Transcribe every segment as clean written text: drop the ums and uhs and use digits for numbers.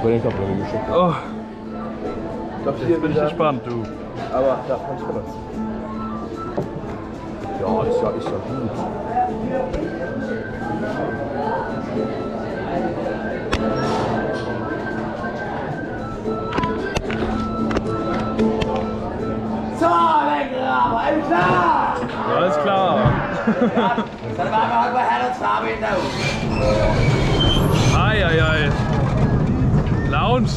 Über den Kopf geschickt. Oh. Doch, Jetzt bin ich gespannt, du. Aber da kann ich benutzen. Ja, ist ja gut. So, Weggraber, alles klar! Alles klar. Dann machen wir heute mal Herr und Farbe hinaus. Eieiei. Lounge.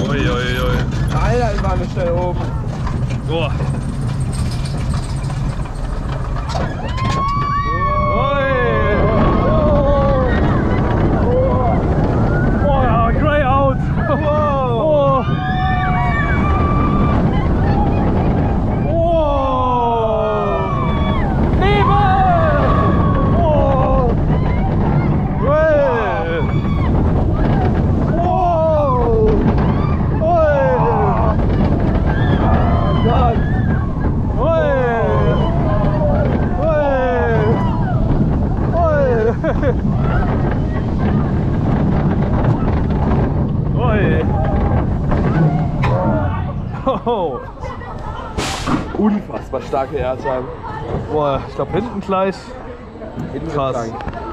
Uiuiui. Alter, ich war eine Stelle oben. Boah. Boah, Grey out. Oh. Oh. Unfassbar starke Erdscheiben. Boah, ich glaube hinten gleich. Hinten Krass. getragen.